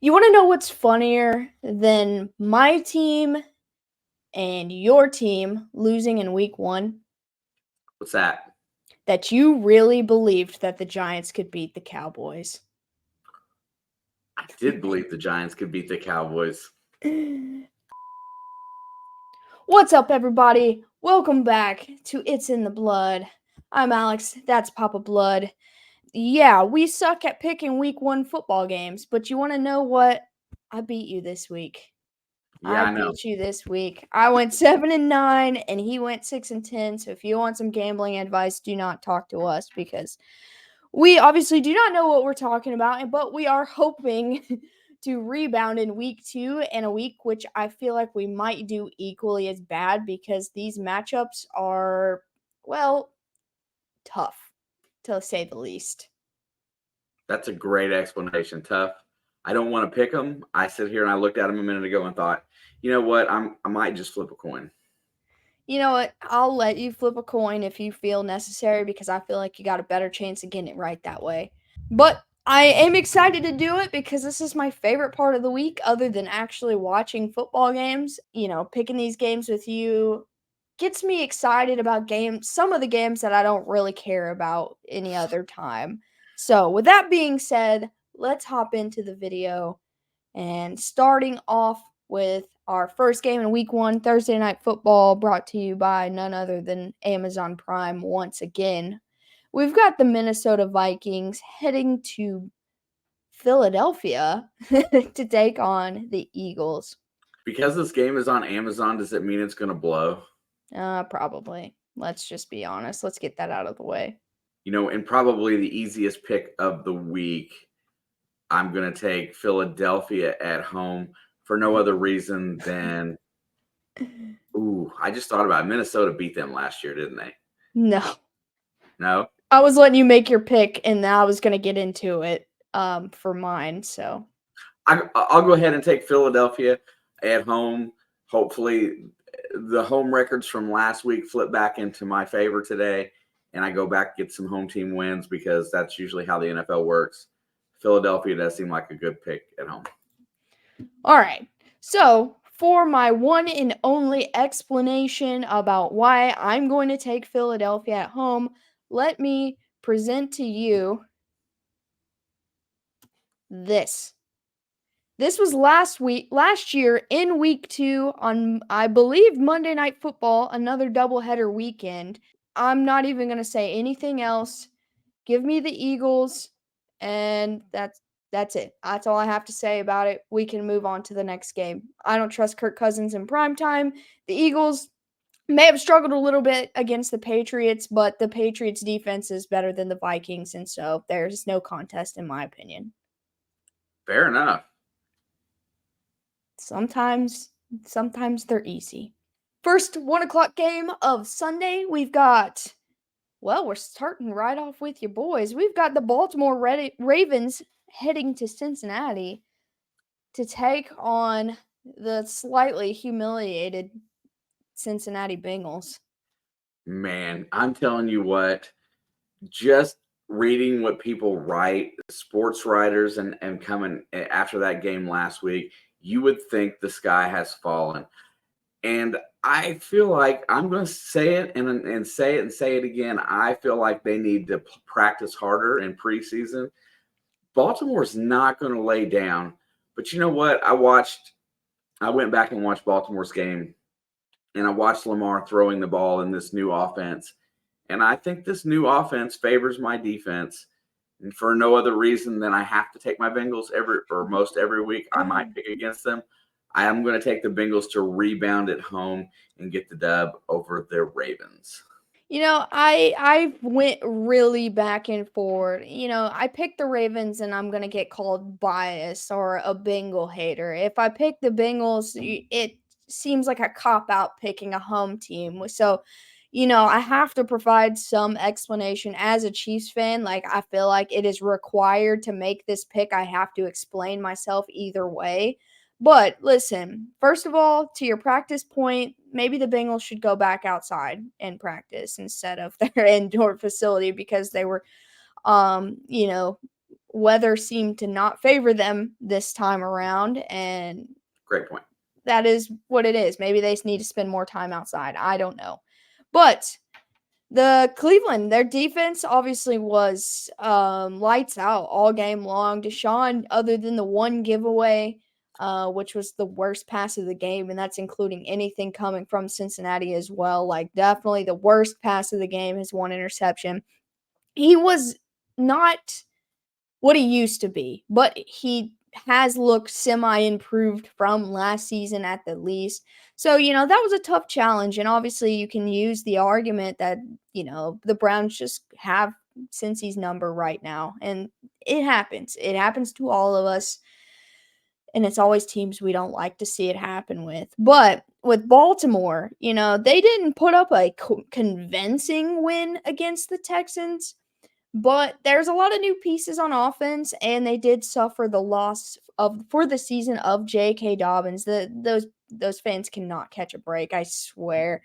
You want to know what's funnier than my team and your team losing in week 1? What's that? That you really believed that the Giants could beat the Cowboys. I did believe the Giants could beat the Cowboys. What's up, everybody? Welcome back to It's in the Blood. I'm Alex. That's Papa Blood. Yeah, we suck at picking week 1 football games, but you want to know what? I beat you this week. Yeah, I I know. beat you this week. I went 7-9 and he went 6-10. So if you want some gambling advice, do not talk to us because we obviously do not know what we're talking about, but we are hoping to rebound in week 2 and a week which I feel like we might do equally as bad because these matchups are, well, tough to say the least. That's a great explanation. Tough. I don't want to pick them. I sit here and I looked at them a minute ago and thought, you know what? I might just flip a coin. You know what? I'll let you flip a coin if you feel necessary because I feel like you got a better chance of getting it right that way. But I am excited to do it because this is my favorite part of the week other than actually watching football games. Picking these games with you gets me excited about some of the games that I don't really care about any other time. So, with that being said, let's hop into the video and starting off with our first game in week 1, Thursday Night Football, brought to you by none other than Amazon Prime once again. We've got the Minnesota Vikings heading to Philadelphia to take on the Eagles. Because this game is on Amazon, does it mean it's going to blow? Probably. Let's just be honest. Let's get that out of the way. And probably the easiest pick of the week, I'm going to take Philadelphia at home for no other reason than, I just thought about it. Minnesota beat them last year, didn't they? No. No? I was letting you make your pick, and I was going to get into it for mine, so. I'll go ahead and take Philadelphia at home. Hopefully, the home records from last week flip back into my favor today, and I go back and get some home team wins because that's usually how the NFL works. Philadelphia does seem like a good pick at home. All right. So, for my one and only explanation about why I'm going to take Philadelphia at home, let me present to you this. This was last year in week 2 on, I believe, Monday Night Football, another doubleheader weekend. I'm not even going to say anything else. Give me the Eagles, and that's it. That's all I have to say about it. We can move on to the next game. I don't trust Kirk Cousins in primetime. The Eagles may have struggled a little bit against the Patriots, but the Patriots defense is better than the Vikings, and so there's no contest in my opinion. Fair enough. Sometimes they're easy. First 1 o'clock game of Sunday, we've got, well, we're starting right off with your boys. We've got the Baltimore Ravens heading to Cincinnati to take on the slightly humiliated Cincinnati Bengals. Man, I'm telling you what, just reading what people write, sports writers, and coming after that game last week, you would think the sky has fallen. And I feel like I'm going to say it and say it and say it again. I feel like they need to practice harder in preseason. Baltimore's not going to lay down. But you know what? I went back and watched Baltimore's game, and I watched Lamar throwing the ball in this new offense. And I think this new offense favors my defense. And for no other reason than I have to take my Bengals most every week. I might pick against them. I am going to take the Bengals to rebound at home and get the dub over the Ravens. I went really back and forth. I picked the Ravens and I'm going to get called biased or a Bengal hater. If I pick the Bengals, it seems like a cop-out picking a home team. So, I have to provide some explanation as a Chiefs fan. Like, I feel like it is required to make this pick. I have to explain myself either way. But listen, first of all, to your practice point, maybe the Bengals should go back outside and practice instead of their indoor facility because they were, weather seemed to not favor them this time around, and Great point. that is what it is. Maybe they need to spend more time outside. I don't know. But the Cleveland, their defense obviously was lights out all game long. Deshaun, other than the one giveaway, which was the worst pass of the game, and that's including anything coming from Cincinnati as well. Like, definitely the worst pass of the game, his one interception. He was not what he used to be, but he has looked semi-improved from last season at the least. So, that was a tough challenge, and obviously you can use the argument that, the Browns just have Cincy's number right now, and it happens. It happens to all of us, and it's always teams we don't like to see it happen with. But with Baltimore, they didn't put up a convincing win against the Texans, but there's a lot of new pieces on offense, and they did suffer the loss of for the season of J.K. Dobbins. Those fans cannot catch a break, I swear.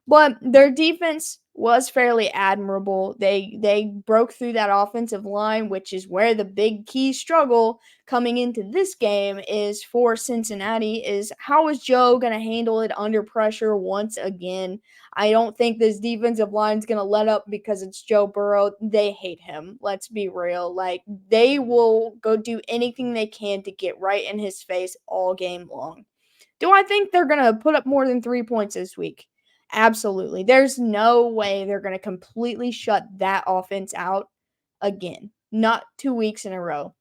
But their defense was fairly admirable. They broke through that offensive line, which is where the big key struggle coming into this game is for Cincinnati is how is Joe going to handle it under pressure once again? I don't think this defensive line's going to let up because it's Joe Burrow. They hate him. Let's be real. Like, they will go do anything they can to get right in his face all game long. Do I think they're going to put up more than 3 points this week? Absolutely. There's no way they're going to completely shut that offense out again. Not 2 weeks in a row.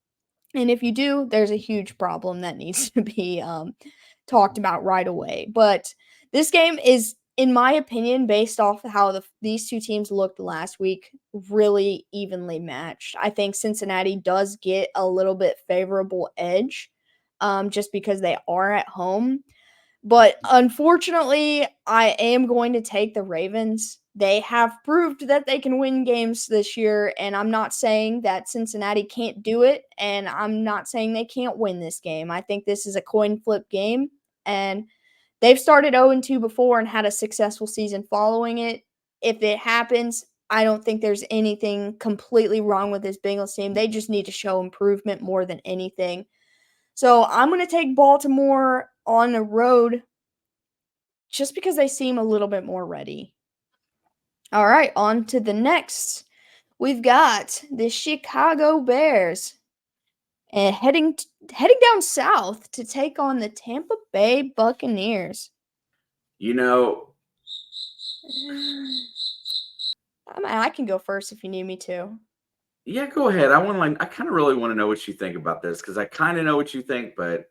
And if you do, there's a huge problem that needs to be talked about right away. But this game is, in my opinion, based off how these two teams looked last week, really evenly matched. I think Cincinnati does get a little bit favorable edge just because they are at home. But unfortunately, I am going to take the Ravens. They have proved that they can win games this year, and I'm not saying that Cincinnati can't do it, and I'm not saying they can't win this game. I think this is a coin flip game, and they've started 0-2 before and had a successful season following it. If it happens, I don't think there's anything completely wrong with this Bengals team. They just need to show improvement more than anything. So I'm going to take Baltimore on the road just because they seem a little bit more ready. All right, on to the next. We've got the Chicago Bears and heading down south to take on the Tampa Bay Buccaneers. I can go first if you need me to. Yeah, go ahead. I kind of really want to know what you think about this because I kind of know what you think, but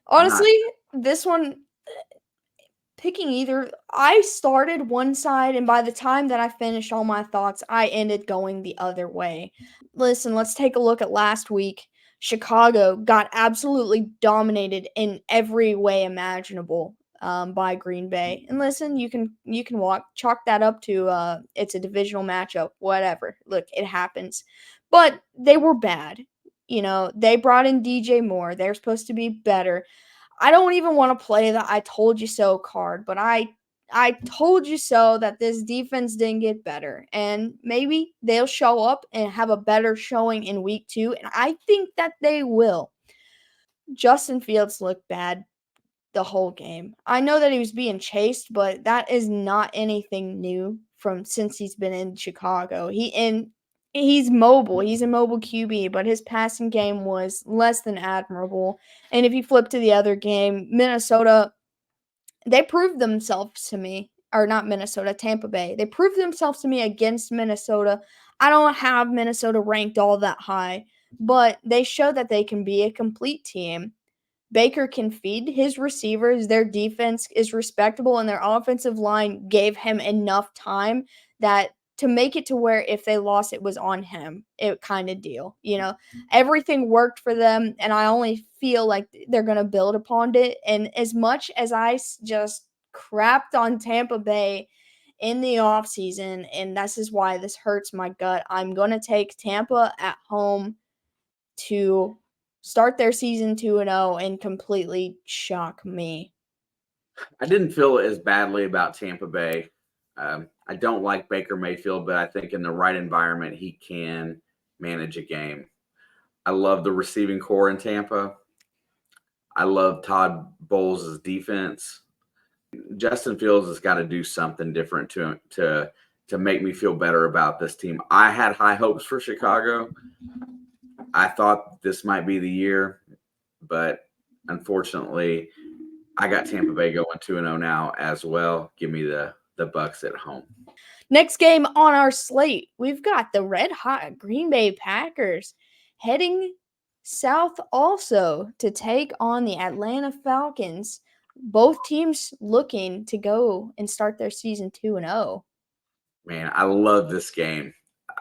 honestly, this one, picking either, I started one side, and by the time that I finished all my thoughts, I ended going the other way. Listen, let's take a look at last week. Chicago got absolutely dominated in every way imaginable by Green Bay. And listen, you can chalk that up to it's a divisional matchup, whatever. Look, it happens. But they were bad. They brought in DJ Moore. They're supposed to be better. I don't even want to play the I told you so card, but I told you so that this defense didn't get better. And maybe they'll show up and have a better showing in week 2, and I think that they will. Justin Fields looked bad the whole game. I know that he was being chased, but that is not anything new from since he's been in Chicago. He's mobile. He's a mobile QB, but his passing game was less than admirable. And if you flip to the other game, Minnesota, they proved themselves to me. Or not Minnesota, Tampa Bay. They proved themselves to me against Minnesota. I don't have Minnesota ranked all that high, but they show that they can be a complete team. Baker can feed his receivers. Their defense is respectable, and their offensive line gave him enough time that to make it to where if they lost, it was on him. It kind of deal. Everything worked for them, and I only feel like they're going to build upon it. And as much as I just crapped on Tampa Bay in the offseason, and this is why this hurts my gut, I'm going to take Tampa at home to start their season 2-0 and completely shock me. I didn't feel as badly about Tampa Bay. I don't like Baker Mayfield, but I think in the right environment, he can manage a game. I love the receiving core in Tampa. I love Todd Bowles' defense. Justin Fields has got to do something different to make me feel better about this team. I had high hopes for Chicago. I thought this might be the year, but unfortunately, I got Tampa Bay going 2-0 now as well. Give me the Bucks at home. Next game on our slate, we've got the red hot Green Bay Packers heading south also to take on the Atlanta Falcons. Both teams looking to go and start their season 2-0. Man, I love this game.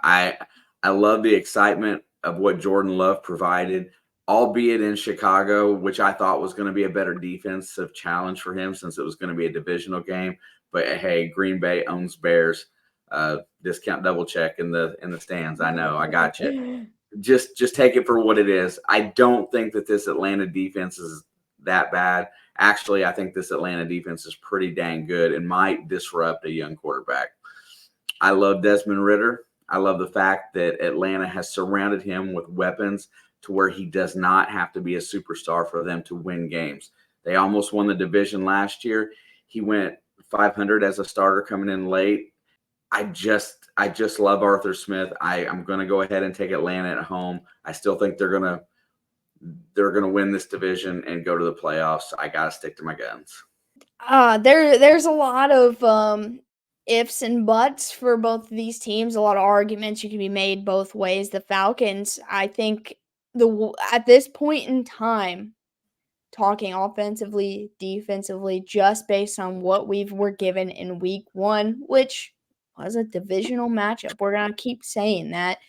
I I love the excitement of what Jordan Love provided, albeit in Chicago, which I thought was going to be a better defensive challenge for him since it was going to be a divisional game. But hey, Green Bay owns Bears. Discount double check in the stands. I know, I got you. Just take it for what it is. I don't think that this Atlanta defense is that bad. Actually, I think this Atlanta defense is pretty dang good and might disrupt a young quarterback. I love Desmond Ritter. I love the fact that Atlanta has surrounded him with weapons to where he does not have to be a superstar for them to win games. They almost won the division last year. He went 500 as a starter coming in late. I just love Arthur Smith. I'm going to go ahead and take Atlanta at home. I still think they're gonna win this division and go to the playoffs. I gotta stick to my guns. There's a lot of ifs and buts for both of these teams. A lot of arguments you can be made both ways. The Falcons, I think at this point in time, talking offensively, defensively, just based on what were given in week 1, which was a divisional matchup. We're gonna keep saying that.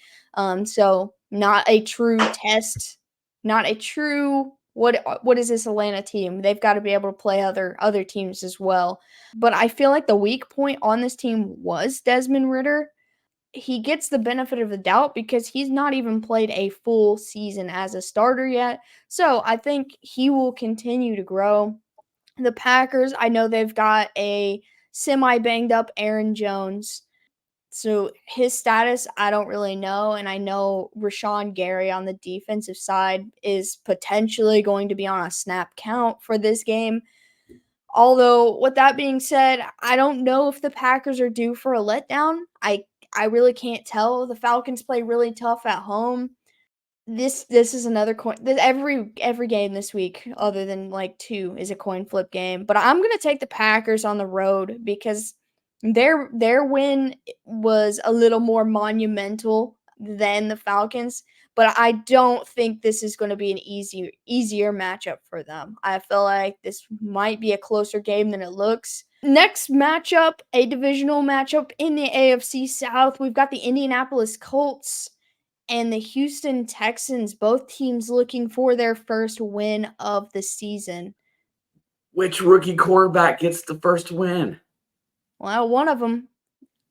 So not a true test, not a true what is this Atlanta team? They've got to be able to play other teams as well. But I feel like the weak point on this team was Desmond Ritter. He gets the benefit of the doubt because he's not even played a full season as a starter yet. So I think he will continue to grow. The Packers, I know they've got a semi banged up Aaron Jones. So his status, I don't really know. And I know Rashawn Gary on the defensive side is potentially going to be on a snap count for this game. Although, with that being said, I don't know if the Packers are due for a letdown. I really can't tell. The Falcons play really tough at home. This is another coin. Every game this week, other than like 2, is a coin flip game. But I'm gonna take the Packers on the road because their win was a little more monumental than the Falcons. But I don't think this is going to be an easier matchup for them. I feel like this might be a closer game than it looks. Next matchup, a divisional matchup in the AFC South. We've got the Indianapolis Colts and the Houston Texans, both teams looking for their first win of the season. Which rookie quarterback gets the first win? Well, one of them.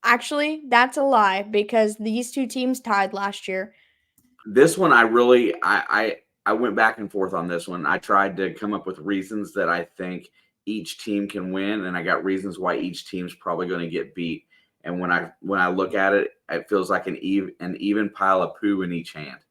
Actually, that's a lie because these two teams tied last year. This one, I went back and forth on this one. I tried to come up with reasons that I think each team can win, and I got reasons why each team's probably going to get beat. And when I look at it, it feels like an even pile of poo in each hand.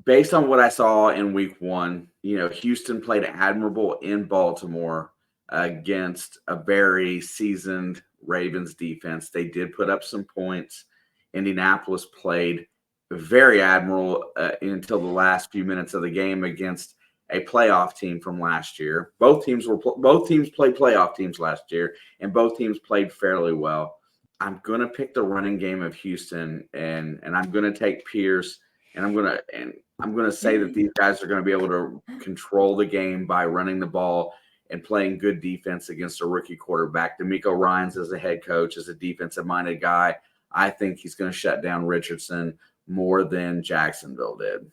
Based on what I saw in week 1, Houston played admirable in Baltimore against a very seasoned Ravens defense. They did put up some points. Indianapolis played very admirable until the last few minutes of the game against a playoff team from last year. Both teams played playoff teams last year, and both teams played fairly well. I'm going to pick the running game of Houston, and I'm going to take Pierce, and I'm going to say that these guys are going to be able to control the game by running the ball and playing good defense against a rookie quarterback. D'Amico Ryans as a head coach, as a defensive-minded guy, I think he's going to shut down Richardson more than Jacksonville did.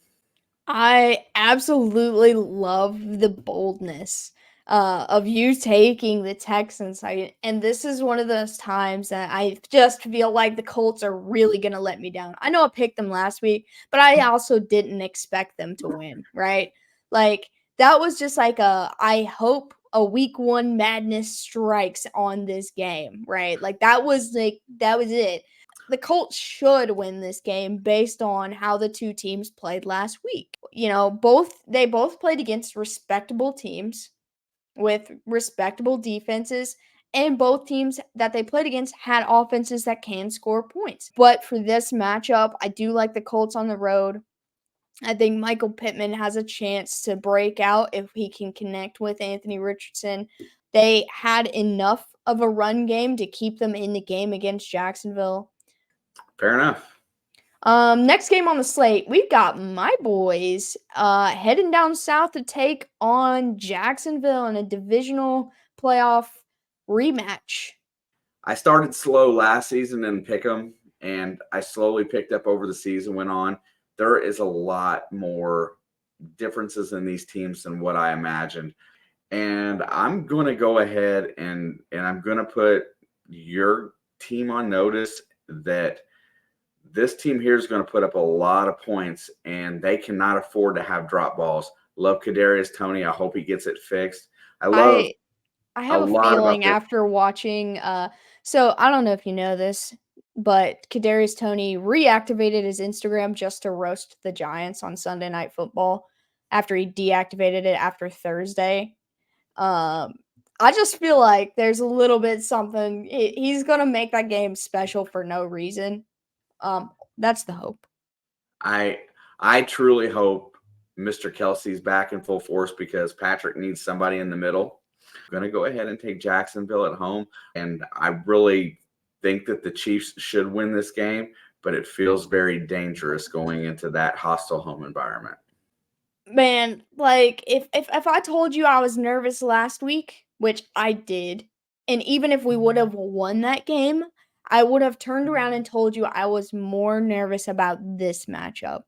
I absolutely love the boldness of you taking the Texans. And this is one of those times that I just feel like the Colts are really going to let me down. I know I picked them last week, but I also didn't expect them to win, right? Like, that was just like I hope a week 1 madness strikes on this game, right? Like, that was it. the Colts should win this game based on how the two teams played last week. They both played against respectable teams with respectable defenses, and both teams that they played against had offenses that can score points. But for this matchup, I do like the Colts on the road. I think Michael Pittman has a chance to break out if he can connect with Anthony Richardson. They had enough of a run game to keep them in the game against Jacksonville. Fair enough. Next game on the slate, we've got my boys heading down south to take on Jacksonville in a divisional playoff rematch. I started slow last season in Pick'em, and I slowly picked up over the season went on. There is a lot more differences in these teams than what I imagined. And I'm going to go ahead and I'm going to put your team on notice that this team here is going to put up a lot of points, and they cannot afford to have drop balls. Love Kadarius Toney. I hope he gets it fixed. I A have a lot about feeling this. after watching so I don't know if you know this, but Kadarius Toney reactivated his Instagram just to roast the Giants on Sunday Night Football after he deactivated it after Thursday. I just feel like there's a little bit something he's going to make that game special for no reason. That's the hope. I truly hope Mr. Kelsey's back in full force because Patrick needs somebody in the middle. I'm going to go ahead and take Jacksonville at home, and I really think that the Chiefs should win this game, but it feels very dangerous going into that hostile home environment. Man, like if I told you I was nervous last week, which I did, and even if we would have won that game, I would have turned around and told you I was more nervous about this matchup.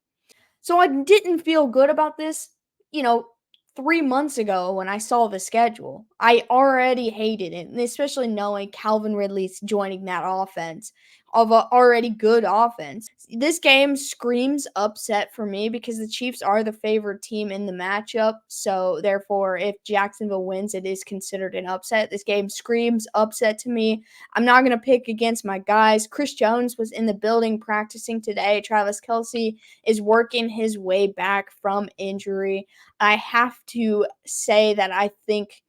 So I didn't feel good about this, you know, 3 months ago when I saw the schedule. I already hated it, and especially knowing Calvin Ridley's joining that offense of a already good offense. This game screams upset for me because the Chiefs are the favored team in the matchup. So therefore, if Jacksonville wins, it is considered an upset. This game screams upset to me. I'm not going to pick against my guys. Chris Jones was in the building practicing today. Travis Kelce is working his way back from injury. I have to say that I think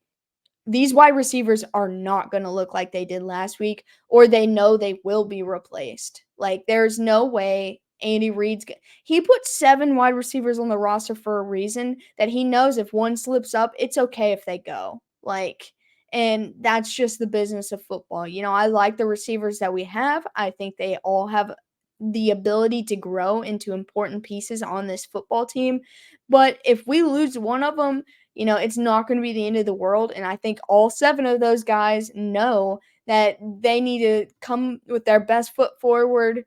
these wide receivers are not going to look like they did last week, or they know they will be replaced. Like, there's no way Andy Reid's he put 7 wide receivers on the roster for a reason that he knows if one slips up, it's okay if they go. Like, and that's just the business of football. I like the receivers that we have. I think they all have the ability to grow into important pieces on this football team. But if we lose one of them, it's not going to be the end of the world. And I think all 7 of those guys know that they need to come with their best foot forward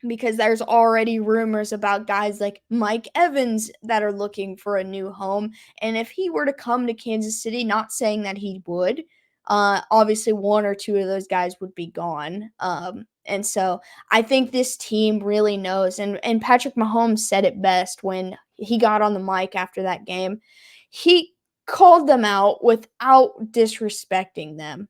because there's already rumors about guys like Mike Evans that are looking for a new home. And if he were to come to Kansas City, not saying that he would, obviously 1 or 2 of those guys would be gone. And so I think this team really knows. And Patrick Mahomes said it best when he got on the mic after that game. He called them out without disrespecting them.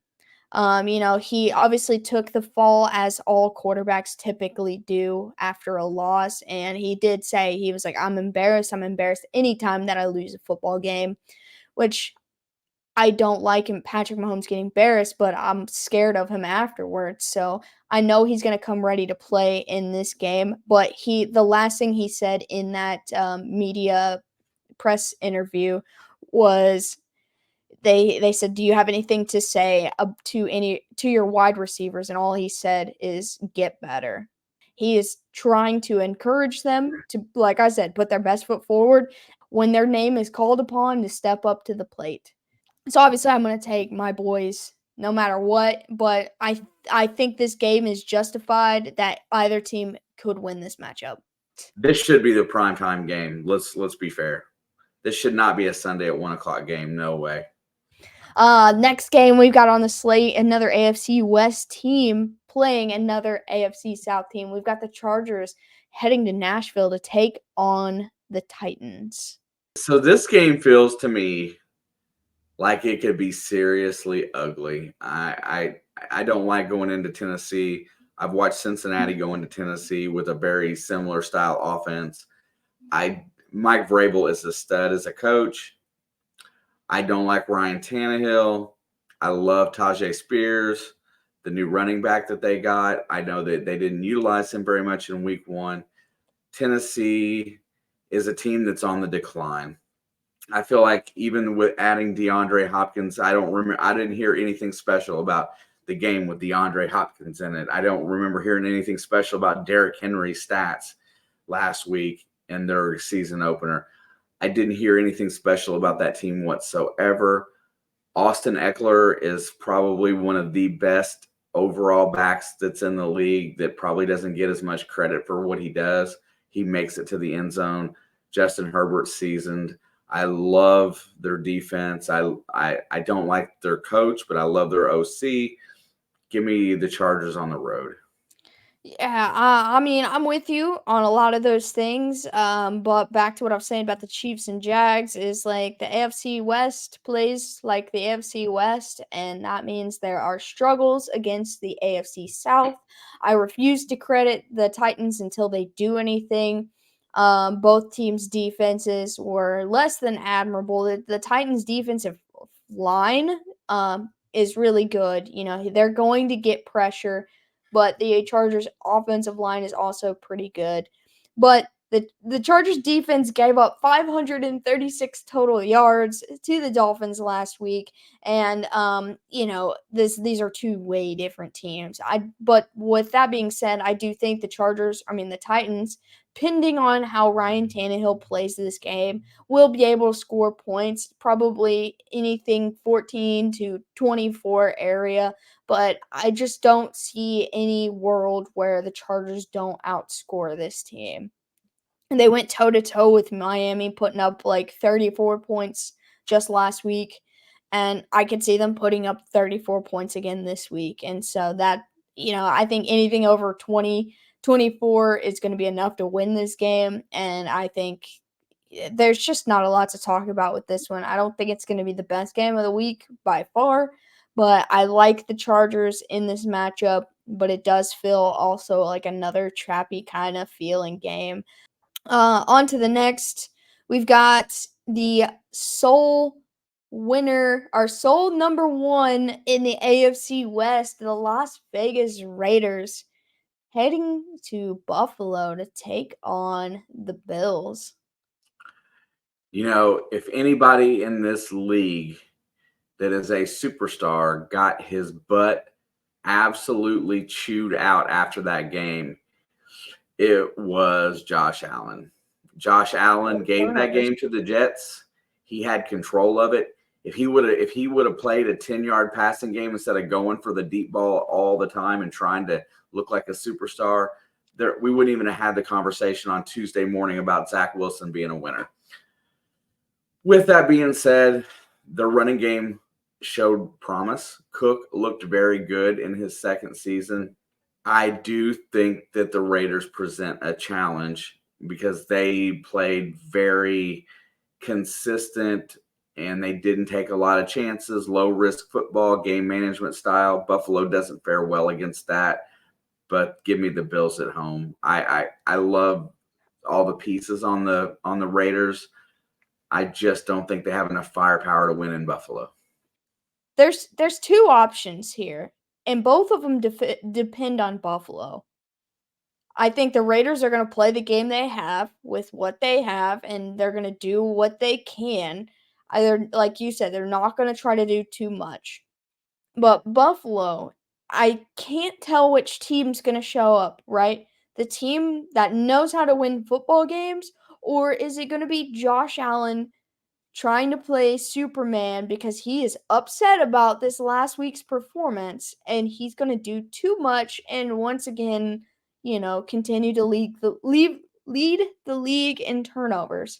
He obviously took the fall as all quarterbacks typically do after a loss. And he did say, he was like, I'm embarrassed. I'm embarrassed anytime that I lose a football game, which I don't like him, Patrick Mahomes getting embarrassed, but I'm scared of him afterwards. So I know he's going to come ready to play in this game. But the last thing he said in that media press interview was, they said, do you have anything to say to your wide receivers? And all he said is, get better. He is trying to encourage them to, like I said, put their best foot forward when their name is called upon to step up to the plate. So obviously I'm going to take my boys no matter what, but I think this game is justified that either team could win this matchup. This should be the primetime game. Let's be fair. This should not be a Sunday at 1 o'clock game. No way. Next game we've got on the slate, another AFC West team playing another AFC South team. We've got the Chargers heading to Nashville to take on the Titans. So this game feels to me like it could be seriously ugly. I don't like going into Tennessee I've watched Cincinnati go into Tennessee with a very similar style offense. I Mike Vrabel is a stud as a coach. I don't like Ryan Tannehill. I love Tajay Spears, the new running back that they got. I know that they didn't utilize him very much in week one. Tennessee is a team that's on the decline. I feel like even with adding DeAndre Hopkins, I didn't hear anything special about the game with DeAndre Hopkins in it. I don't remember hearing anything special about Derrick Henry's stats last week in their season opener. I didn't hear anything special about that team whatsoever. Austin Eckler is probably one of the best overall backs that's in the league that probably doesn't get as much credit for what he does. He makes it to the end zone. Justin Herbert's seasoned. I love their defense. I don't like their coach, but I love their OC. Give me the Chargers on the road. Yeah, I mean, I'm with you on a lot of those things. But back to what I was saying about the Chiefs and Jags is like the AFC West plays like the AFC West, and that means there are struggles against the AFC South. I refuse to credit the Titans until they do anything. Both teams' defenses were less than admirable. The Titans' defensive line is really good. You know, they're going to get pressure, but the Chargers offensive line is also pretty good. But the Chargers defense gave up 536 total yards to the Dolphins last week, and you know, these are two way different teams. But with that being said, I do think the Titans, depending on how Ryan Tannehill plays this game, will be able to score points, probably anything 14 to 24 area, but I just don't see any world where the Chargers don't outscore this team. And they went toe to toe with Miami, putting up like 34 points just last week. And I could see them putting up 34 points again this week. And so that, you know, I think anything over 24 is going to be enough to win this game. And I think there's just not a lot to talk about with this one. I don't think it's going to be the best game of the week by far, but I like the Chargers in this matchup, but it does feel also like another trappy kind of feeling game. On to the next. We've got the sole winner, our sole number one in the AFC West, the Las Vegas Raiders, heading to Buffalo to take on the Bills. You know, if anybody in this league that is a superstar got his butt absolutely chewed out after that game, it was Josh Allen. Josh Allen gave that game to the Jets. He had control of it. If he would have played a 10-yard passing game instead of going for the deep ball all the time and trying to look like a superstar, we wouldn't even have had the conversation on Tuesday morning about Zach Wilson being a winner. With that being said, the running game showed promise. Cook looked very good in his second season. I do think that the Raiders present a challenge because they played very consistent and they didn't take a lot of chances, low risk football, game management style. Buffalo doesn't fare well against that, but give me the Bills at home. I love all the pieces on the Raiders. I just don't think they have enough firepower to win in Buffalo. There's two options here, and both of them depend on Buffalo. I think the Raiders are going to play the game they have with what they have, and they're going to do what they can. Either, like you said, they're not going to try to do too much. But Buffalo, I can't tell which team's going to show up, right? The team that knows how to win football games, or is it going to be Josh Allen trying to play Superman because he is upset about this last week's performance and he's going to do too much and once again, you know, continue to lead the league in turnovers.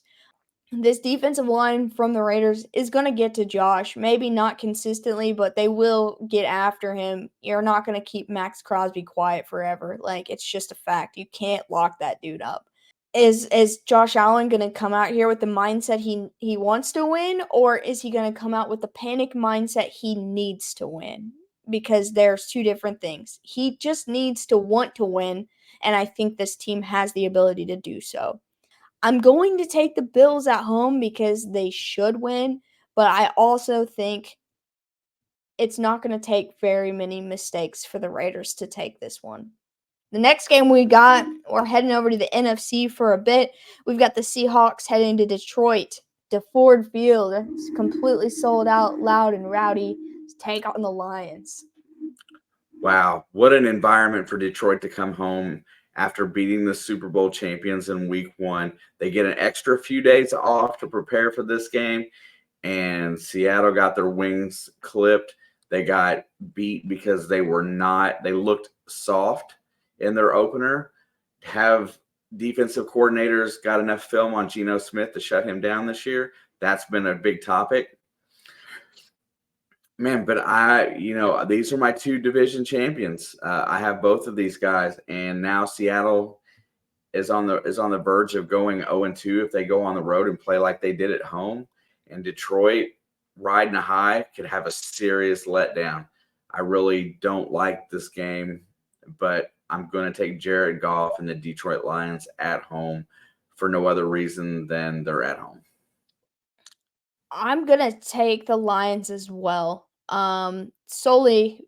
This defensive line from the Raiders is going to get to Josh, maybe not consistently, but they will get after him. You're not going to keep Max Crosby quiet forever. Like, it's just a fact. You can't lock that dude up. Is Josh Allen going to come out here with the mindset he wants to win, or is he going to come out with the panic mindset he needs to win? because there's two different things. He just needs to want to win, and I think this team has the ability to do so. I'm going to take the Bills at home because they should win, but I also think it's not going to take very many mistakes for the Raiders to take this one. The next game we're heading over to the NFC for a bit. We've got the Seahawks heading to Detroit, to Ford Field. It's completely sold out, loud and rowdy, to take on the Lions. Wow, what an environment for Detroit to come home after beating the Super Bowl champions in week 1. They get an extra few days off to prepare for this game, and Seattle got their wings clipped. They got beat because they looked soft in their opener. Have defensive coordinators got enough film on Geno Smith to shut him down this year? That's been a big topic. Man, but these are my two division champions. I have both of these guys, and now Seattle is on the verge of going 0-2 if they go on the road and play like they did at home. And Detroit, riding a high, could have a serious letdown. I really don't like this game, but I'm going to take Jared Goff and the Detroit Lions at home for no other reason than they're at home. I'm going to take the Lions as well, solely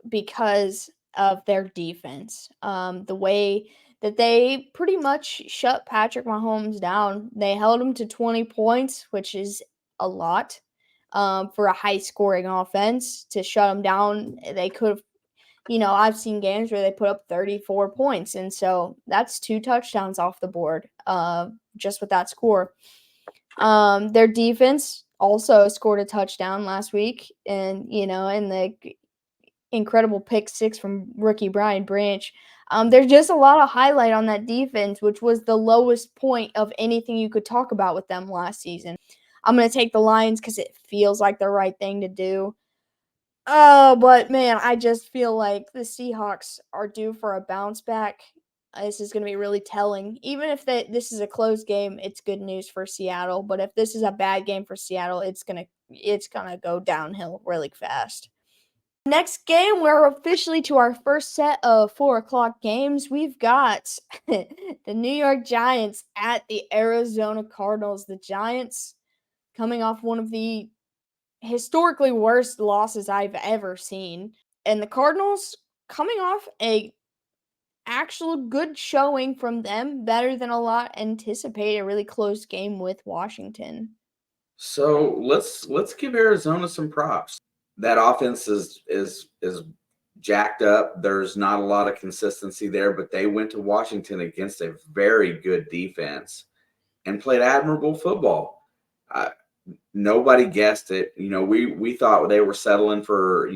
because of their defense. The way that they pretty much shut Patrick Mahomes down. They held him to 20 points, which is a lot for a high-scoring offense. To shut him down, they could have, I've seen games where they put up 34 points, and so that's 2 touchdowns off the board just with that score. Their defense also scored a touchdown last week, and in the incredible pick 6 from rookie Brian Branch. There's just a lot of highlight on that defense, which was the lowest point of anything you could talk about with them last season. I'm going to take the Lions because it feels like the right thing to do. Oh, but man, I just feel like the Seahawks are due for a bounce back. This is going to be really telling. Even if this is a close game, it's good news for Seattle. But if this is a bad game for Seattle, it's gonna go downhill really fast. Next game, we're officially to our first set of 4:00 games. We've got the New York Giants at the Arizona Cardinals. The Giants coming off one of the historically worst losses I've ever seen. And the Cardinals coming off a actual good showing from them, better than a lot anticipated, a really close game with Washington. So let's give Arizona some props. That offense is jacked up. There's not a lot of consistency there, but they went to Washington against a very good defense and played admirable football. Nobody guessed it. We thought they were settling for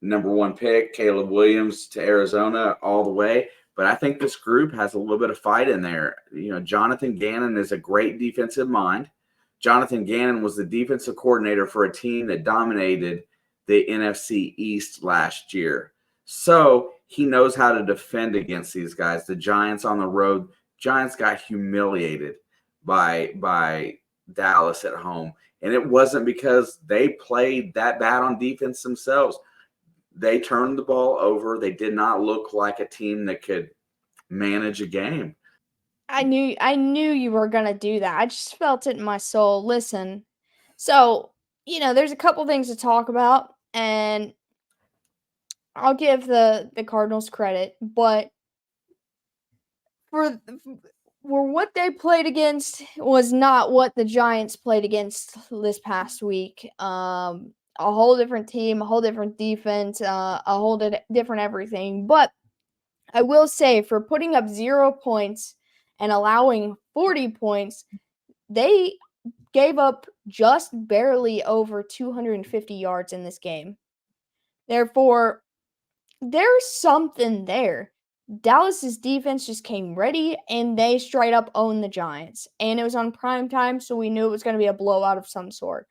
number 1 pick, Caleb Williams to Arizona all the way. But I think this group has a little bit of fight in there. Jonathan Gannon is a great defensive mind. Jonathan Gannon was the defensive coordinator for a team that dominated the NFC East last year. So he knows how to defend against these guys. The Giants on the road, Giants got humiliated by Dallas at home. And it wasn't because they played that bad on defense themselves. They turned the ball over. They did not look like a team that could manage a game. I knew you were gonna do that. I just felt it in my soul. Listen, so there's a couple things to talk about, and I'll give the Cardinals credit, but for what they played against was not what the Giants played against this past week. A whole different team, a whole different defense, a whole different everything. But I will say, for putting up 0 points and allowing 40 points, they gave up just barely over 250 yards in this game. Therefore, there's something there. Dallas's defense just came ready, and they straight up owned the Giants. And it was on prime time, so we knew it was going to be a blowout of some sort.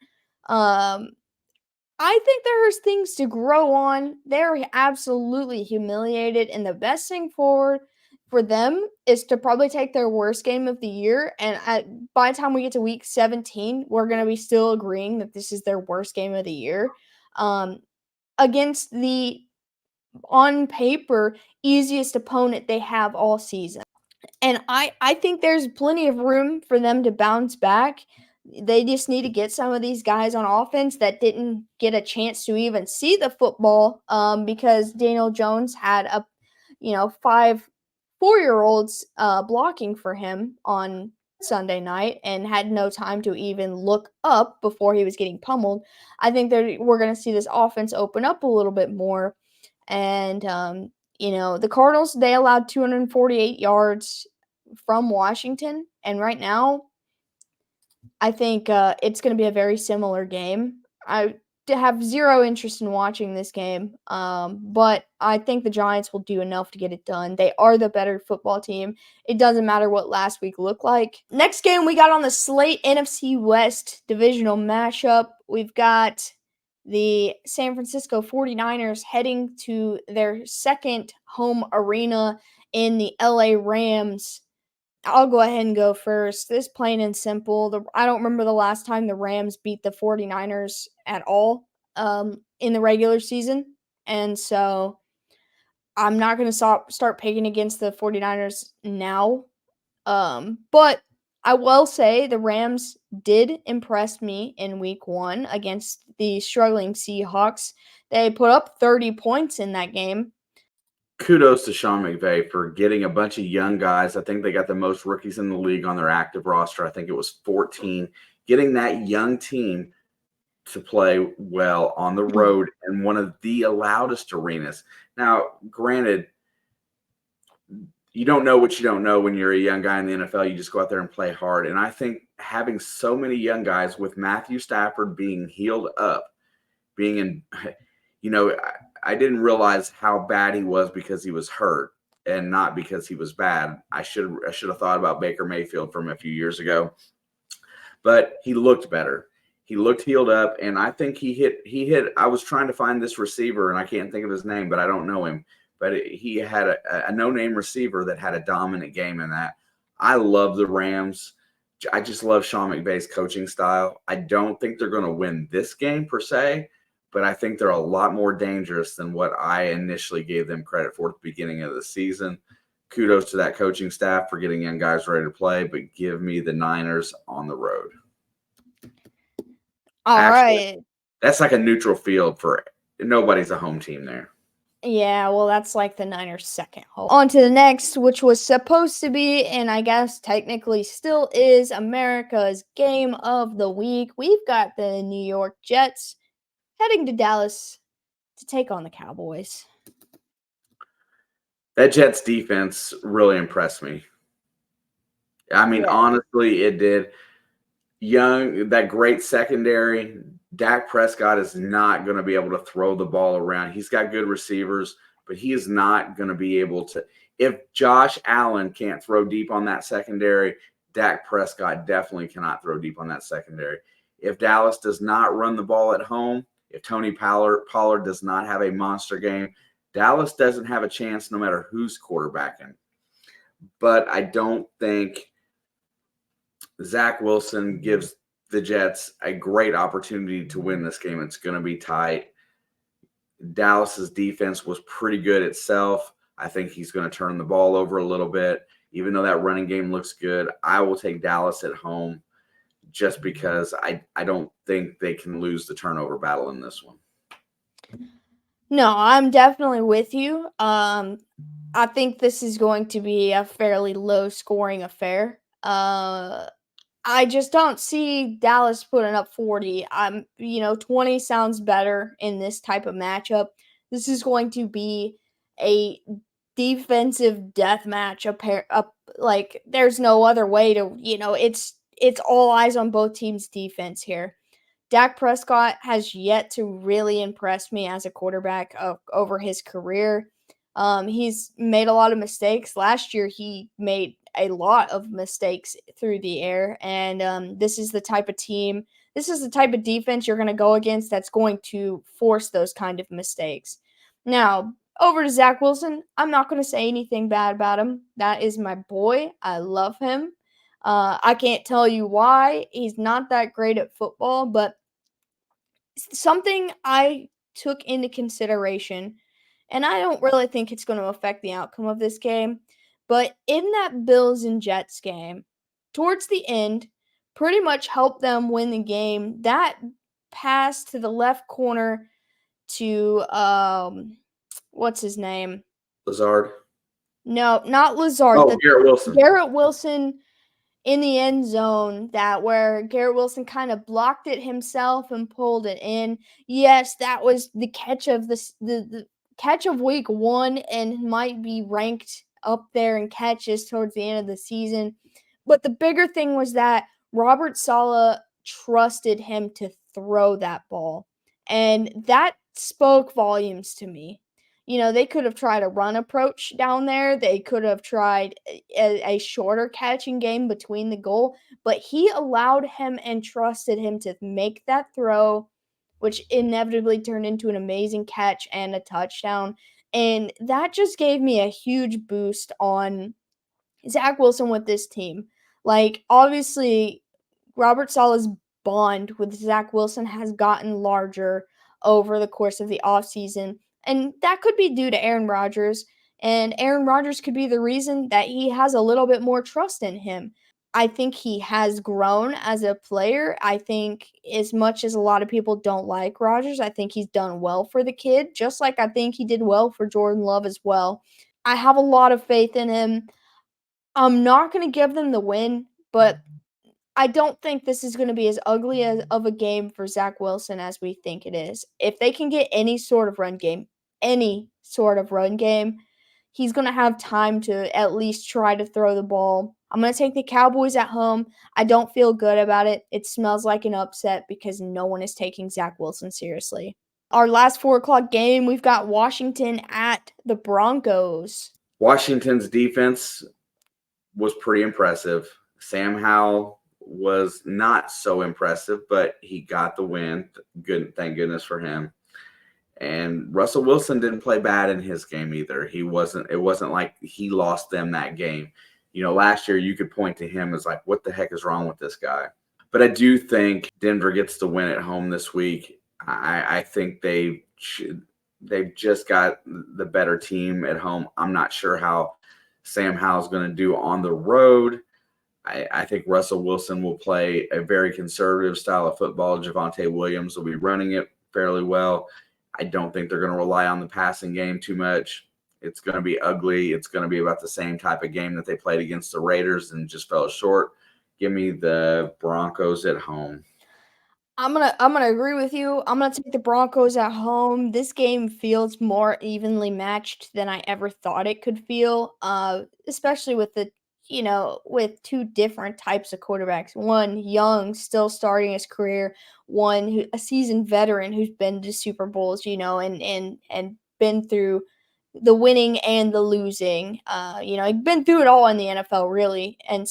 I think there's things to grow on. They're absolutely humiliated, and the best thing for them is to probably take their worst game of the year. And by the time we get to week 17, we're going to be still agreeing that this is their worst game of the year. against the, on paper, easiest opponent they have all season. And I think there's plenty of room for them to bounce back. They just need to get some of these guys on offense that didn't get a chance to even see the football, because Daniel Jones had a, 4-year-olds blocking for him on Sunday night and had no time to even look up before he was getting pummeled. I think that we're going to see this offense open up a little bit more. And the Cardinals, they allowed 248 yards from Washington, and right now, I think it's going to be a very similar game. I have zero interest in watching this game, but I think the Giants will do enough to get it done. They are the better football team. It doesn't matter what last week looked like. Next game we got on the slate, NFC West divisional mashup. We've got the San Francisco 49ers heading to their second home arena in the LA Rams. I'll go ahead and go first. This plain and simple. I don't remember the last time the Rams beat the 49ers at all in the regular season. And so I'm not going to start picking against the 49ers now. But I will say the Rams did impress me in week 1 against the struggling Seahawks. They put up 30 points in that game. Kudos to Sean McVay for getting a bunch of young guys. I think they got the most rookies in the league on their active roster. I think it was 14. Getting that young team to play well on the road in one of the loudest arenas. Now, granted, you don't know what you don't know when you're a young guy in the NFL. You just go out there and play hard. And I think having so many young guys with Matthew Stafford being healed up, being in, I didn't realize how bad he was because he was hurt and not because he was bad. I should have thought about Baker Mayfield from a few years ago, but he looked better. He looked healed up, and I think he hit. I was trying to find this receiver, and I can't think of his name, but I don't know him. But he had a no-name receiver that had a dominant game in that. I love the Rams. I just love Sean McVay's coaching style. I don't think they're going to win this game per se, but I think they're a lot more dangerous than what I initially gave them credit for at the beginning of the season. Kudos to that coaching staff for getting young guys ready to play, but give me the Niners on the road. All right. That's like a neutral field for nobody's a home team there. Yeah, well, that's like the Niners' second home. On to the next, which was supposed to be, and I guess technically still is, America's game of the week. We've got the New York Jets heading to Dallas to take on the Cowboys. That Jets defense really impressed me. I mean, honestly, it did. That great secondary. Dak Prescott is not going to be able to throw the ball around. He's got good receivers, but he is not going to be able to. If Josh Allen can't throw deep on that secondary, Dak Prescott definitely cannot throw deep on that secondary. If Dallas does not run the ball at home, if Tony Pollard does not have a monster game, Dallas doesn't have a chance no matter who's quarterbacking. But I don't think Zach Wilson gives the Jets a great opportunity to win this game. It's going to be tight. Dallas's defense was pretty good itself. I think he's going to turn the ball over a little bit. Even though that running game looks good, I will take Dallas at home just because I don't think they can lose the turnover battle in this one. No, I'm definitely with you. I think this is going to be a fairly low-scoring affair. I just don't see Dallas putting up 40. 20 sounds better in this type of matchup. This is going to be a defensive death match. Like there's no other way to, it's all eyes on both teams' defense here. Dak Prescott has yet to really impress me as a quarterback over his career. He's made a lot of mistakes. Last year, he made a lot of mistakes through the air, and this is the type of defense you're going to go against that's going to force those kind of mistakes. Now, over to Zach Wilson. I'm not going to say anything bad about him. That is my boy. I love him. I can't tell you why. He's not that great at football, but something I took into consideration, and I don't really think it's going to affect the outcome of this game, but in that Bills and Jets game, towards the end, pretty much helped them win the game. That pass to the left corner to what's his name? Lazard. No, not Lazard. Oh, Garrett Wilson. Garrett Wilson in the end zone, that where Garrett Wilson kind of blocked it himself and pulled it in. Yes, that was the catch of the catch of week 1 and might be ranked up there in catches towards the end of the season. But the bigger thing was that Robert Saleh trusted him to throw that ball. And that spoke volumes to me. They could have tried a run approach down there. They could have tried a shorter catching game between the goal, but he allowed him and trusted him to make that throw, which inevitably turned into an amazing catch and a touchdown. And that just gave me a huge boost on Zach Wilson with this team. Like, obviously, Robert Saleh's bond with Zach Wilson has gotten larger over the course of the offseason, and that could be due to Aaron Rodgers, and Aaron Rodgers could be the reason that he has a little bit more trust in him. I think he has grown as a player. I think as much as a lot of people don't like Rodgers, I think he's done well for the kid, just like I think he did well for Jordan Love as well. I have a lot of faith in him. I'm not going to give them the win, but I don't think this is going to be as ugly of a game for Zach Wilson as we think it is. If they can get any sort of run game, he's going to have time to at least try to throw the ball. I'm going to take the Cowboys at home. I don't feel good about it. It smells like an upset because no one is taking Zach Wilson seriously. Our last 4 o'clock game, we've got Washington at the Broncos. Washington's defense was pretty impressive. Sam Howell was not so impressive, but he got the win. Good, thank goodness for him. And Russell Wilson didn't play bad in his game either. It wasn't like he lost them that game. Last year you could point to him as like, what the heck is wrong with this guy? But I do think Denver gets the win at home this week. I think they've just got the better team at home. I'm not sure how Sam Howell's going to do on the road. I think Russell Wilson will play a very conservative style of football. Javonte Williams will be running it fairly well. I don't think they're going to rely on the passing game too much. It's going to be ugly. It's going to be about the same type of game that they played against the Raiders and just fell short. Give me the Broncos at home. I'm gonna agree with you. I'm gonna take the Broncos at home. This game feels more evenly matched than I ever thought it could feel. Especially with with 2 different types of quarterbacks. One young, still starting his career. One a seasoned veteran who's been to Super Bowls, and been through the winning and the losing. He's been through it all in the NFL, really. And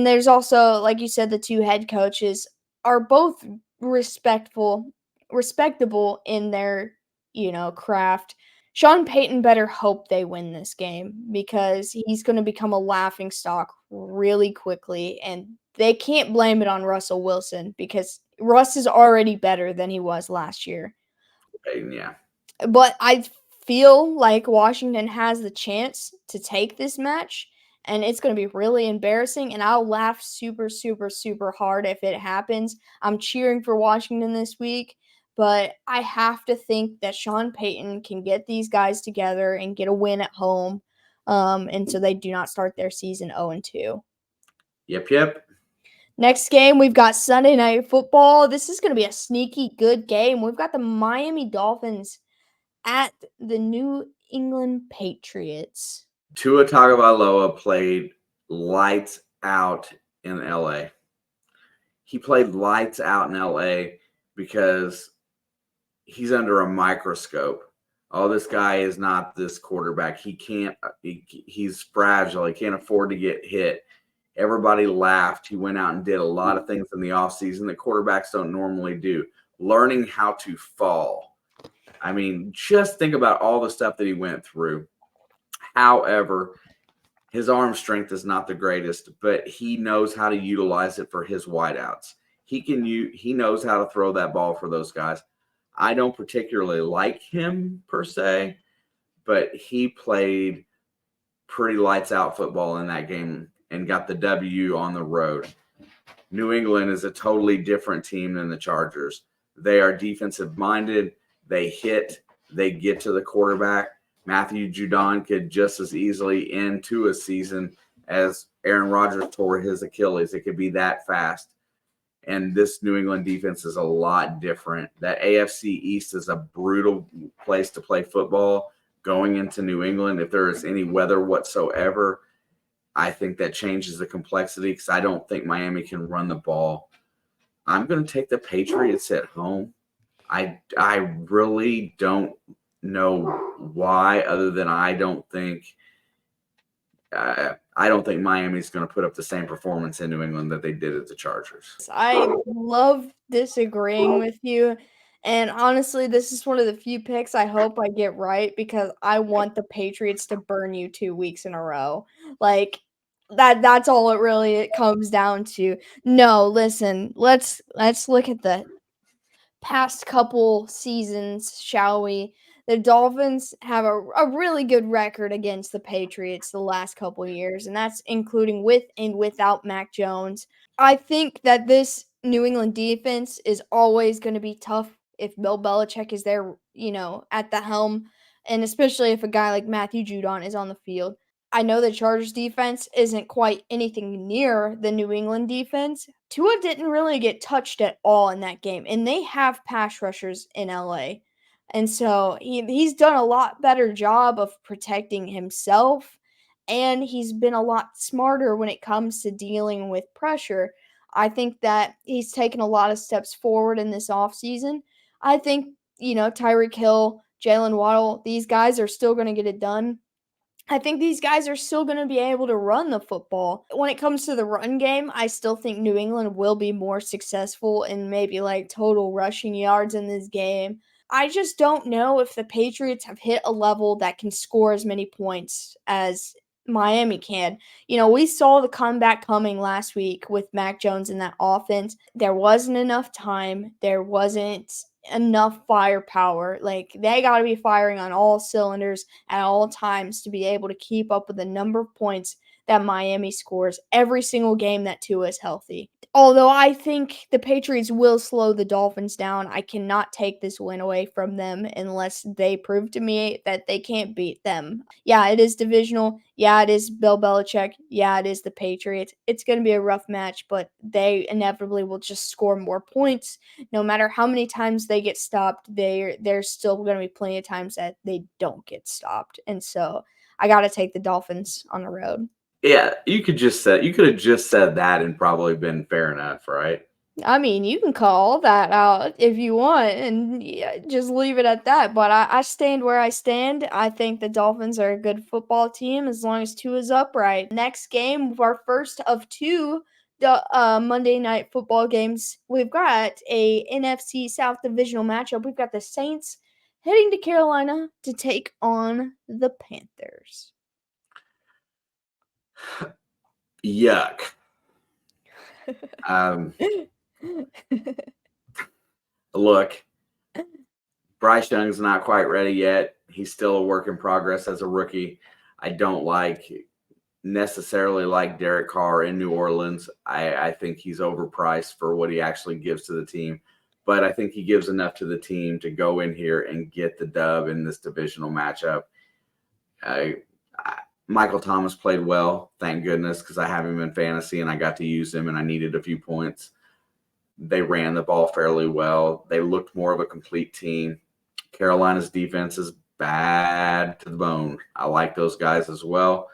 there's also, like you said, the 2 head coaches are both respectable in their, craft. Sean Payton better hope they win this game because he's going to become a laughing stock really quickly, and they can't blame it on Russell Wilson because Russ is already better than he was last year. Payton, yeah. But I feel like Washington has the chance to take this match, and it's going to be really embarrassing, and I'll laugh super, super, super hard if it happens. I'm cheering for Washington this week, but I have to think that Sean Payton can get these guys together and get a win at home, and so they do not start their season 0-2. Yep. Next game, we've got Sunday Night Football. This is going to be a sneaky good game. We've got the Miami Dolphins at the New England Patriots. Tua Tagovailoa played lights out in LA. He played lights out in LA because he's under a microscope. Oh, this guy is not this quarterback. He's fragile. He can't afford to get hit. Everybody laughed. He went out and did a lot of things in the offseason that quarterbacks don't normally do. Learning how to fall. I mean, just think about all the stuff that he went through. However, his arm strength is not the greatest, but he knows how to utilize it for his wideouts. He knows how to throw that ball for those guys. I don't particularly like him per se, but he played pretty lights out football in that game and got the W on the road. New England is a totally different team than the Chargers. They are defensive minded. They hit, they get to the quarterback. Matthew Judon could just as easily end to a season as Aaron Rodgers tore his Achilles. It could be that fast. And this New England defense is a lot different. That AFC East is a brutal place to play football going into New England. If there is any weather whatsoever, I think that changes the complexity because I don't think Miami can run the ball. I'm going to take the Patriots at home. I really don't know why, other than I don't think Miami's going to put up the same performance in New England that they did at the Chargers. I love disagreeing with you. And honestly, this is one of the few picks I hope I get right because I want the Patriots to burn you 2 weeks in a row. Like that's all it comes down to. No, listen, let's look at the past couple seasons, shall we? The Dolphins have a really good record against the Patriots the last couple years, and that's including with and without Mac Jones. I think that this New England defense is always going to be tough if Bill Belichick is there, at the helm, and especially if a guy like Matthew Judon is on the field. I know the Chargers defense isn't quite anything near the New England defense. Tua didn't really get touched at all in that game, and they have pass rushers in LA. And so he's done a lot better job of protecting himself, and he's been a lot smarter when it comes to dealing with pressure. I think that he's taken a lot of steps forward in this offseason. I think, Tyreek Hill, Jalen Waddle, these guys are still going to get it done. I think these guys are still going to be able to run the football. When it comes to the run game, I still think New England will be more successful in maybe like total rushing yards in this game. I just don't know if the Patriots have hit a level that can score as many points as Miami can. We saw the comeback coming last week with Mac Jones in that offense. There wasn't enough time. There wasn't enough firepower. Like, they got to be firing on all cylinders at all times to be able to keep up with the number of points that Miami scores every single game that Tua is healthy. Although I think the Patriots will slow the Dolphins down, I cannot take this win away from them unless they prove to me that they can't beat them. Yeah, it is divisional. Yeah, it is Bill Belichick. Yeah, it is the Patriots. It's going to be a rough match, but they inevitably will just score more points. No matter how many times they get stopped, there's still going to be plenty of times that they don't get stopped. And so I got to take the Dolphins on the road. Yeah, you could have just said that and probably been fair enough, right? I mean, you can call that out if you want and just leave it at that. But I stand where I stand. I think the Dolphins are a good football team as long as Tua's upright. Next game, our first of two Monday night football games. We've got a NFC South divisional matchup. We've got the Saints heading to Carolina to take on the Panthers. Yuck. Look, Bryce Young's not quite ready yet. He's still a work in progress as a rookie. I don't necessarily like Derek Carr in New Orleans. I think he's overpriced for what he actually gives to the team. But I think he gives enough to the team to go in here and get the dub in this divisional matchup. Michael Thomas played well, thank goodness, because I have him in fantasy and I got to use him and I needed a few points. They ran the ball fairly well. They looked more of a complete team. Carolina's defense is bad to the bone. I like those guys as well.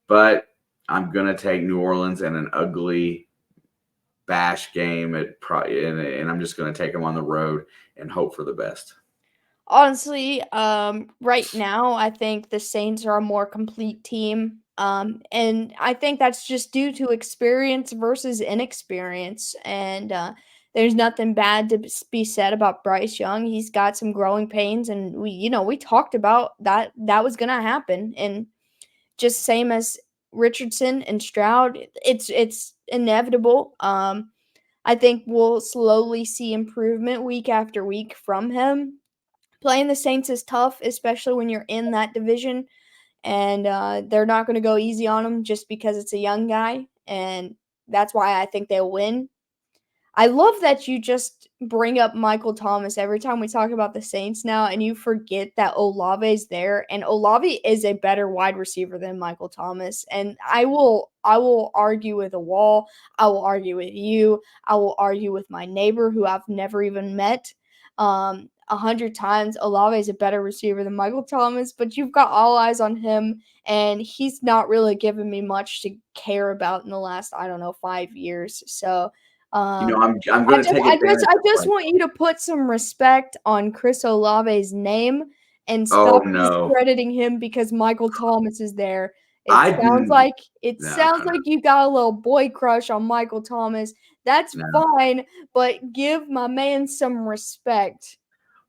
But I'm going to take New Orleans in an ugly bash game, and I'm just going to take them on the road and hope for the best. Honestly, right now, I think the Saints are a more complete team. And I think that's just due to experience versus inexperience. And there's nothing bad to be said about Bryce Young. He's got some growing pains, and we talked about that was gonna happen. And just same as Richardson and Stroud, it's inevitable. I think we'll slowly see improvement week after week from him. Playing the Saints is tough, especially when you're in that division, and they're not going to go easy on him just because it's a young guy, and that's why I think they'll win. I love that you just bring up Michael Thomas every time we talk about the Saints now, and you forget that Olave's there, and Olave is a better wide receiver than Michael Thomas. And I will argue with a wall. I will argue with you. I will argue with my neighbor who I've never even met. 100 times, Olave is a better receiver than Michael Thomas, but you've got all eyes on him, and he's not really given me much to care about in the last, I don't know, 5 years. So I'm going to take advantage I of just like, want you to put some respect on Chris Olave's name and oh stop no, discrediting him because Michael Thomas is there. It I sounds didn't. like it No, sounds no, like you got a little boy crush on Michael Thomas. That's no, no. fine, but give my man some respect.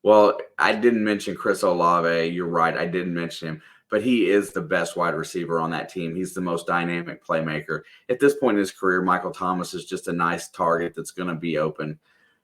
Well, I didn't mention Chris Olave. You're right. I didn't mention him, but he is the best wide receiver on that team. He's the most dynamic playmaker. At this point in his career, Michael Thomas is just a nice target that's going to be open.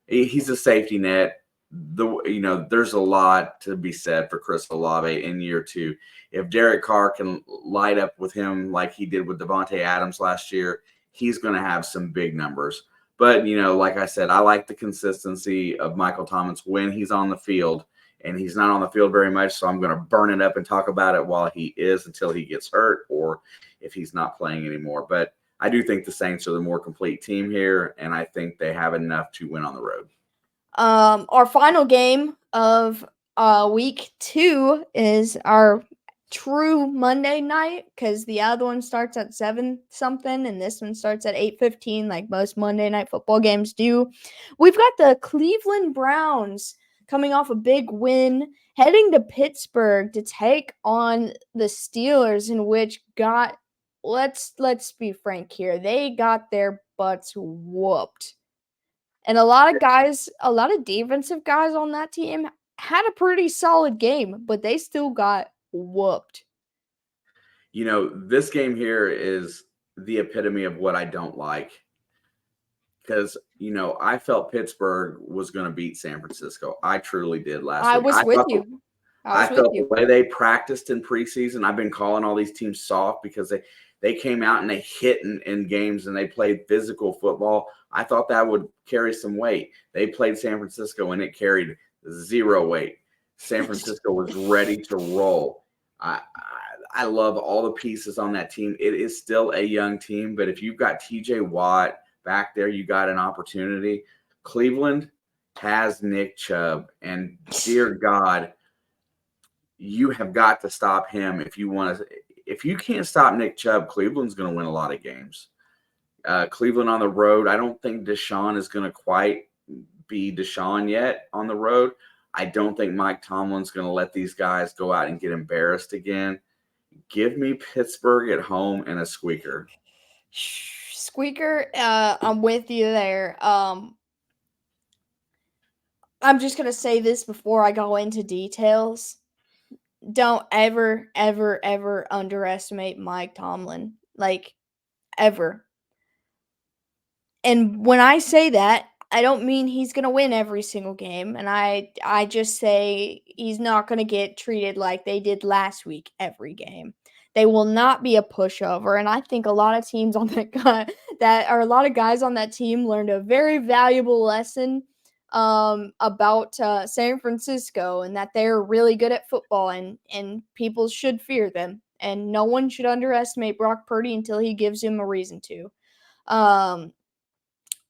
He's a safety net. There's a lot to be said for Chris Olave in year two. If Derek Carr can light up with him like he did with Devontae Adams last year, he's going to have some big numbers. But, like I said, I like the consistency of Michael Thomas when he's on the field, and he's not on the field very much. So I'm going to burn it up and talk about it while he is until he gets hurt or if he's not playing anymore. But I do think the Saints are the more complete team here, and I think they have enough to win on the road. Our final game of week 2 is our true Monday night because the other one starts at 7 something and this one starts at 8:15 like most Monday night football games do. We've got the Cleveland Browns coming off a big win, heading to Pittsburgh to take on the Steelers, in which got let's be frank here. They got their butts whooped. And a lot of defensive guys on that team had a pretty solid game, but they still got whooped. This game here is the epitome of what I don't like because, I felt Pittsburgh was going to beat San Francisco. I truly did last I week. was with you. I I was with felt the you. way they practiced in preseason. I've been calling all these teams soft because they came out and they hit in games and they played physical football. I thought that would carry some weight. They played San Francisco and it carried 0 weight. San Francisco was ready to roll. I love all the pieces on that team. It is still a young team, but if you've got TJ Watt back there, you got an opportunity. Cleveland has Nick Chubb, and dear God, you have got to stop him if you want to. If you can't stop Nick Chubb, Cleveland's going to win a lot of games. Cleveland on the road, I don't think Deshaun is going to quite be Deshaun yet on the road. I don't think Mike Tomlin's going to let these guys go out and get embarrassed again. Give me Pittsburgh at home and a squeaker. Squeaker, I'm with you there. I'm just gonna say this before I go into details. Don't ever, ever, ever underestimate Mike Tomlin. Like, ever. And when I say that, I don't mean he's going to win every single game, and I just say he's not going to get treated like they did last week every game. They will not be a pushover, and I think a lot of teams on a lot of guys on that team learned a very valuable lesson about San Francisco, and that they're really good at football, and people should fear them, and no one should underestimate Brock Purdy until he gives him a reason to. Um,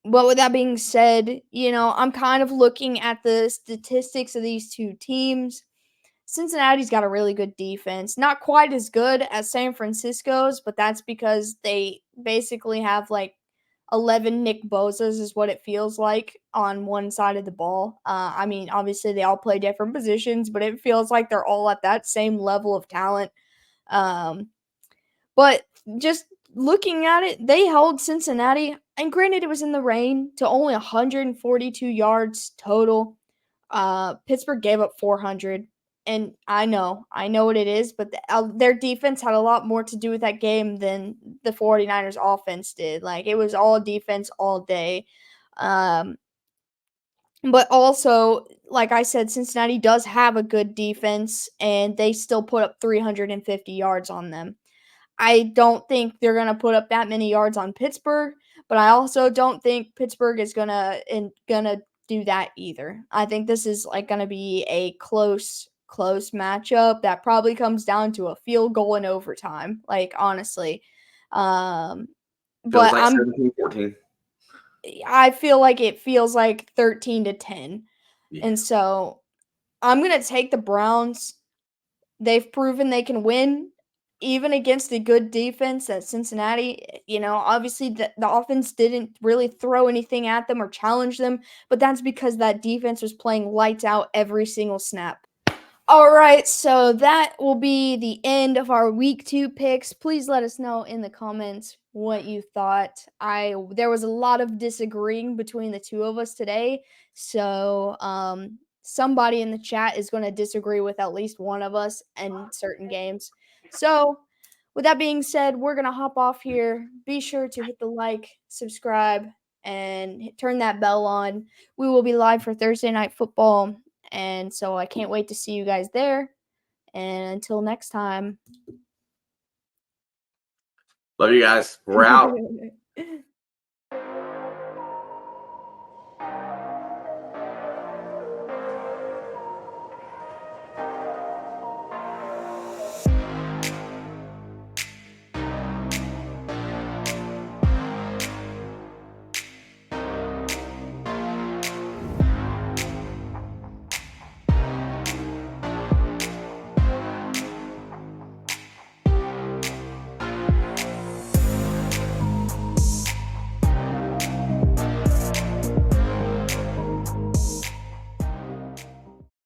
but with that being said, I'm kind of looking at the statistics of these two teams. Cincinnati's got a really good defense. Not quite as good as San Francisco's, but that's because they basically have like 11 Nick Bosas is what it feels like on one side of the ball. I mean, obviously they all play different positions, but it feels like they're all at that same level of talent. Um, but just looking at it, they held Cincinnati, and granted it was in the rain, to only 142 yards total. Pittsburgh gave up 400, and I know what it is, but their defense had a lot more to do with that game than the 49ers offense did. Like, it was all defense all day. Um, but also, like I said, Cincinnati does have a good defense, and they still put up 350 yards on them. I don't think they're going to put up that many yards on Pittsburgh, but I also don't think Pittsburgh is gonna do that either. I think this is like going to be a close matchup that probably comes down to a field goal in overtime, like honestly. Um Feels but like 17-14. I feel like it feels like 13-10. Yeah. And so I'm going to take the Browns. They've proven they can win even against a good defense at Cincinnati. Obviously the offense didn't really throw anything at them or challenge them, but that's because that defense was playing lights out every single snap. All right, so that will be the end of our week 2 picks. Please let us know in the comments what you thought. There was a lot of disagreeing between the two of us today, so somebody in the chat is going to disagree with at least one of us in certain games. So, with that being said, we're going to hop off here. Be sure to hit the like, subscribe, and turn that bell on. We will be live for Thursday Night Football, and so I can't wait to see you guys there. And until next time. Love you guys. We're out.